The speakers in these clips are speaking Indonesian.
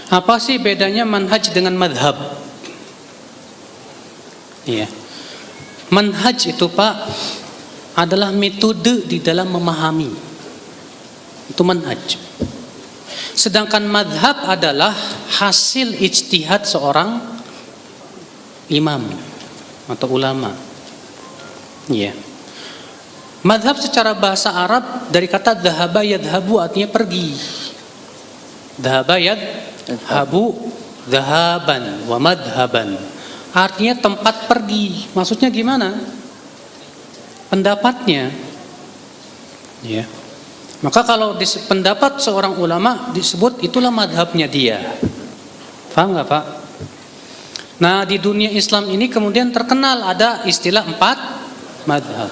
Apa sih bedanya manhaj dengan madhab? Iya. Manhaj itu Pak adalah metode di dalam memahami. Itu manhaj. Sedangkan madhab adalah hasil ijtihad seorang imam atau ulama. Iya. Madhab secara bahasa Arab dari kata dhahaba yadhabu artinya pergi. Dhahaba yadhabu dhahaban wa madhaban. Artinya tempat pergi. Maksudnya gimana? Pendapatnya. Ya. Maka kalau pendapat seorang ulama disebut itulah madhabnya dia. Paham nggak Pak? Nah di dunia Islam ini kemudian terkenal ada istilah 4 madhab.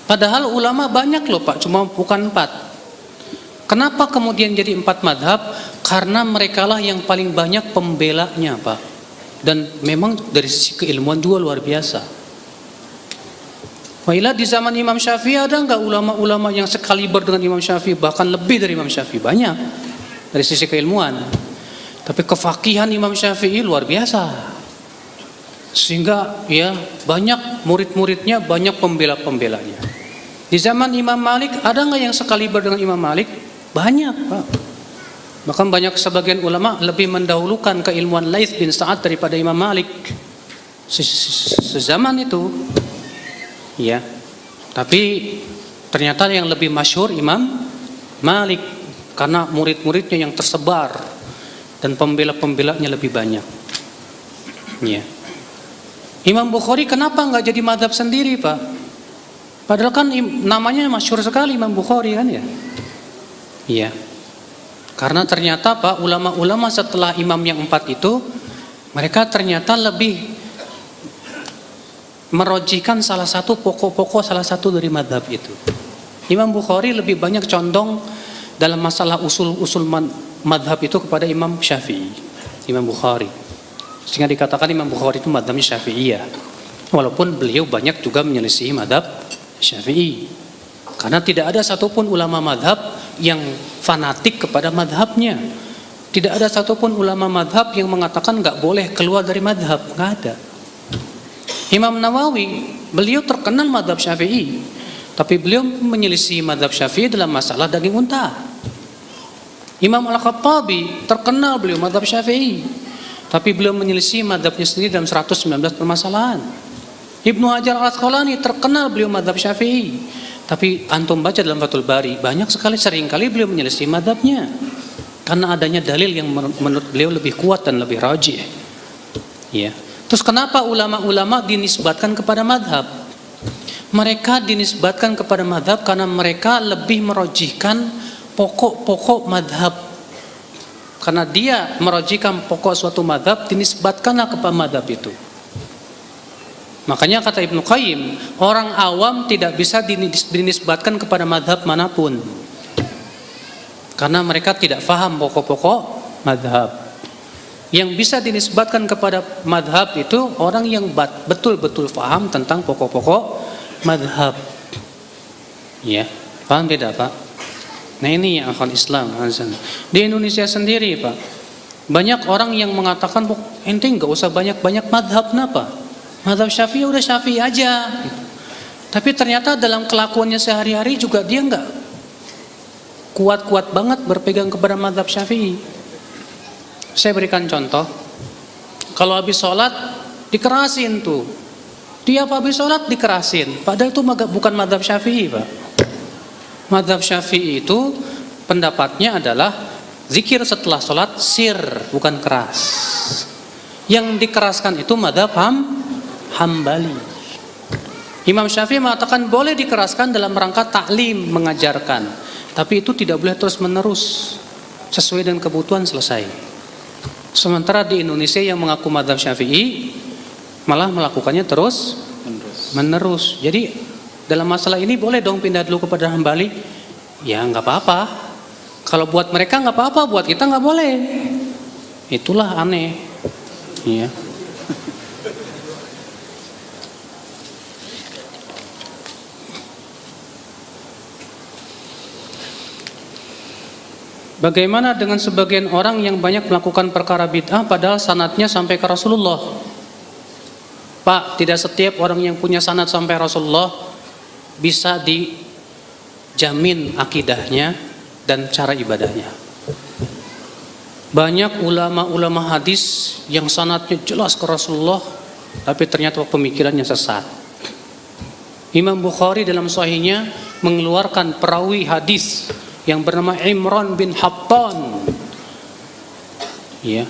Padahal ulama banyak loh Pak, cuma bukan 4. Kenapa kemudian jadi 4 madhab? Karena merekalah yang paling banyak pembelanya Pak. Dan memang dari sisi keilmuan juga luar biasa. Wailah di zaman Imam Syafi'i ada enggak ulama-ulama yang sekaliber dengan Imam Syafi'i, bahkan lebih dari Imam Syafi'i? Banyak dari sisi keilmuan. Tapi kefakihan Imam Syafi'i luar biasa. Sehingga ya banyak murid-muridnya, banyak pembela-pembelanya. Di zaman Imam Malik ada enggak yang sekaliber dengan Imam Malik? Banyak, Pak. Bahkan banyak sebagian ulama lebih mendahulukan keilmuan Laits bin Sa'ad daripada Imam Malik sezaman itu. Ya, tapi ternyata yang lebih masyhur Imam Malik karena murid-muridnya yang tersebar dan pembela-pembelanya lebih banyak. Ya. Imam Bukhari kenapa nggak jadi madhab sendiri Pak? Padahal kan namanya masyhur sekali Imam Bukhari kan ya. Iya. Karena ternyata Pak ulama-ulama setelah imam yang 4 itu mereka ternyata lebih merojihkan salah satu pokok-pokok salah satu dari madhab itu. Imam Bukhari lebih banyak condong dalam masalah usul-usul madhab itu kepada Imam Syafi'i, Imam Bukhari. Sehingga dikatakan Imam Bukhari itu madhabnya Syafi'iyah. Walaupun beliau banyak juga menyelisihi madhab Syafi'i. Karena tidak ada satupun ulama madhab yang fanatik kepada madhabnya. Tidak ada satupun ulama madhab yang mengatakan nggak boleh keluar dari madhab, nggak ada. Imam Nawawi, beliau terkenal madhab Syafi'i, tapi beliau menyelisih madhab Syafi'i dalam masalah daging unta. Imam Al-Khattabi, terkenal beliau madhab Syafi'i, tapi beliau menyelisih madhabnya sendiri dalam 119 permasalahan. Ibnu Hajar Al-Asqalani, terkenal beliau madhab Syafi'i, tapi antum baca dalam Fathul Bari, banyak sekali, seringkali beliau menyelisih madhabnya, karena adanya dalil yang menurut beliau lebih kuat dan lebih rajih. Ya. Terus kenapa ulama-ulama dinisbatkan kepada madhab? Mereka dinisbatkan kepada madhab karena mereka lebih merojihkan pokok-pokok madhab. Karena dia merojihkan pokok suatu madhab, dinisbatkanlah kepada madhab itu. Makanya kata Ibnu Qayyim, orang awam tidak bisa dinisbatkan kepada madhab manapun. Karena mereka tidak faham pokok-pokok madhab. Yang bisa dinisbatkan kepada madhab itu orang yang betul-betul paham tentang pokok-pokok madhab. Ya, paham beda Pak? Nah ini yang akhwat Islam. Di Indonesia sendiri Pak, banyak orang yang mengatakan ente nggak usah banyak-banyak madhab, kenapa? Madhab Syafi'i udah Syafi'i aja. Tapi ternyata dalam kelakuannya sehari-hari juga dia nggak kuat-kuat banget berpegang kepada madhab Syafi'i. Saya berikan contoh, kalau habis sholat dikerasin tuh, tiap habis sholat dikerasin, padahal itu bukan madhab Syafi'i Pak. Madhab Syafi'i itu pendapatnya adalah zikir setelah sholat sir, bukan keras. Yang dikeraskan itu madhab Hambali. Imam Syafi'i mengatakan boleh dikeraskan dalam rangka taklim, mengajarkan, tapi itu tidak boleh terus menerus, sesuai dengan kebutuhan selesai. Sementara di Indonesia yang mengaku madhab Syafi'i malah melakukannya terus menerus. Jadi dalam masalah ini boleh dong pindah dulu kepada Hambali? Ya nggak apa-apa. Kalau buat mereka nggak apa-apa, buat kita nggak boleh. Itulah aneh. Ya. Bagaimana dengan sebagian orang yang banyak melakukan perkara bid'ah padahal sanadnya sampai ke Rasulullah? Pak, tidak setiap orang yang punya sanad sampai Rasulullah bisa dijamin akidahnya dan cara ibadahnya. Banyak ulama-ulama hadis yang sanadnya jelas ke Rasulullah, tapi ternyata pemikirannya sesat. Imam Bukhari dalam sahihnya mengeluarkan perawi hadis yang bernama Imran bin Hattan. Ya.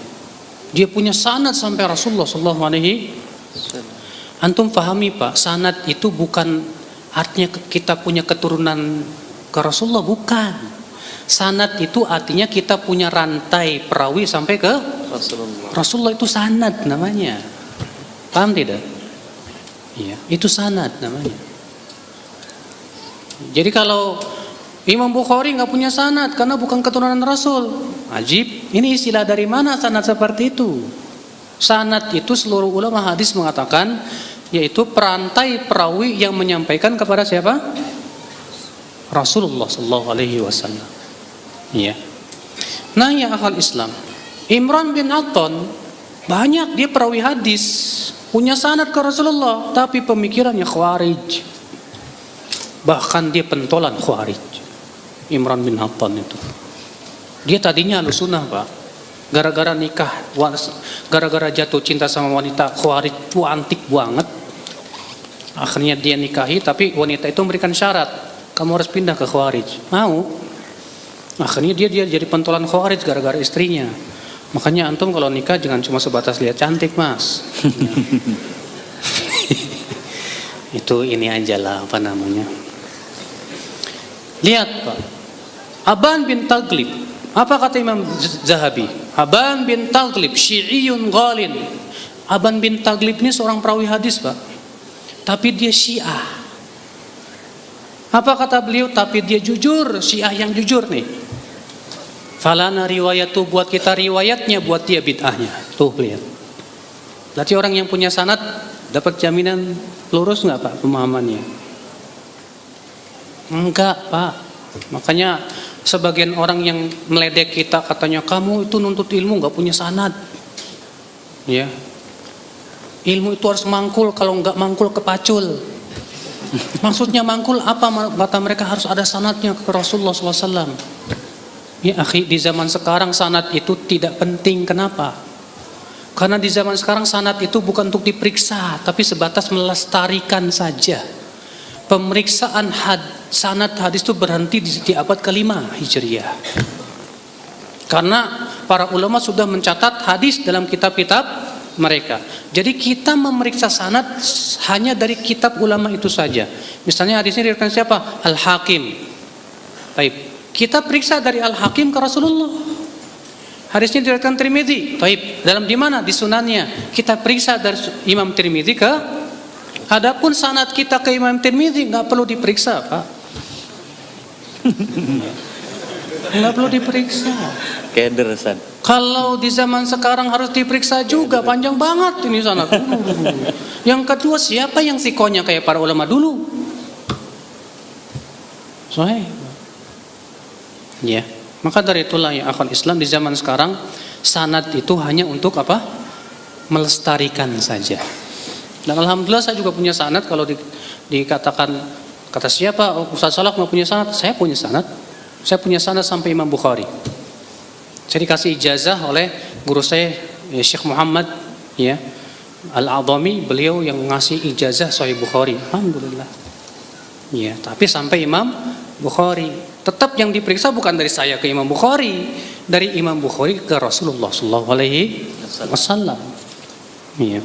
Dia punya sanad sampai Rasulullah sallallahu alaihi. Antum pahami Pak, sanad itu bukan artinya kita punya keturunan ke Rasulullah, bukan. Sanad itu artinya kita punya rantai perawi sampai ke Rasulullah. Rasulullah itu sanad namanya. Paham tidak? Iya, itu sanad namanya. Jadi kalau Imam Bukhari nggak punya sanad karena bukan keturunan Rasul. Ajib, ini istilah dari mana sanad seperti itu? Sanad itu seluruh ulama hadis mengatakan yaitu perantai perawi yang menyampaikan kepada siapa? Rasulullah sallallahu alaihi wasallam. Ya. Nah, ya akhal Islam, Imran bin Hattan banyak dia perawi hadis, punya sanad ke Rasulullah, tapi pemikirannya Khawarij. Bahkan dia pentolan Khawarij. Imran bin Hattan itu. Dia tadinya Ahlussunnah, Pak. Gara-gara nikah, gara-gara jatuh cinta sama wanita Khawarij itu antik banget. Akhirnya dia nikahi, tapi wanita itu memberikan syarat, kamu harus pindah ke Khawarij. Mau? Akhirnya dia jadi pentolan Khawarij gara-gara istrinya. Makanya antum kalau nikah jangan cuma sebatas lihat cantik, Mas. Itu ini aja lah, apa namanya. Lihat Pak, Aban bin Taglib, apa kata Imam Zahabi? Aban bin Taglib Syi'iyun ghalin. Aban bin Taglib ini seorang perawi hadis Pak, tapi dia Syiah. Apa kata beliau? Tapi dia jujur, Syiah yang jujur nih. Falana riwayatu, buat kita riwayatnya, buat dia bid'ahnya. Tuh lihat. Berarti orang yang punya sanad dapat jaminan lurus nggak Pak pemahamannya? Enggak Pak. Makanya sebagian orang yang meledek kita katanya kamu itu nuntut ilmu nggak punya sanad. Ya. Ilmu itu harus mangkul, kalau nggak mangkul kepacul. Maksudnya mangkul apa? Kata mereka harus ada sanadnya ke Rasulullah SAW. Ya akhi, di zaman sekarang sanad itu tidak penting. Kenapa? Karena di zaman sekarang sanad itu bukan untuk diperiksa, tapi sebatas melestarikan saja. Pemeriksaan sanad hadis itu berhenti di abad ke-5 Hijriah. Karena para ulama sudah mencatat hadis dalam kitab-kitab mereka. Jadi kita memeriksa sanad hanya dari kitab ulama itu saja. Misalnya hadisnya diriwayatkan siapa? Al-Hakim. Baik. Kita periksa dari Al-Hakim ke Rasulullah. Hadisnya diriwayatkan Tirmidzi. Baik. Dalam di mana? Di sunannya. Kita periksa dari Imam Tirmidzi ke. Adapun sanad kita ke Imam Tirmidzi nggak perlu diperiksa, Pak. Nggak perlu diperiksa. Kedersan. Kalau di zaman sekarang harus diperiksa juga, panjang banget ini sanad. Yang kedua, siapa yang sikonya kayak para ulama dulu? Soalnya, ya. Maka dari itulah ya akhwat Islam, di zaman sekarang sanad itu hanya untuk apa? Melestarikan saja. Dan alhamdulillah saya juga punya sanad. Kalau dikatakan kata siapa Ustaz Salah nggak punya sanad, saya punya sanad. Saya punya sanad sampai Imam Bukhari. Saya dikasih ijazah oleh guru saya Syekh Muhammad ya Al-Adhami, beliau yang ngasih ijazah Sahih Bukhari. Alhamdulillah. Ya, tapi sampai Imam Bukhari. Tetap yang diperiksa bukan dari saya ke Imam Bukhari, dari Imam Bukhari ke Rasulullah sallallahu alaihi wasallam. Iya.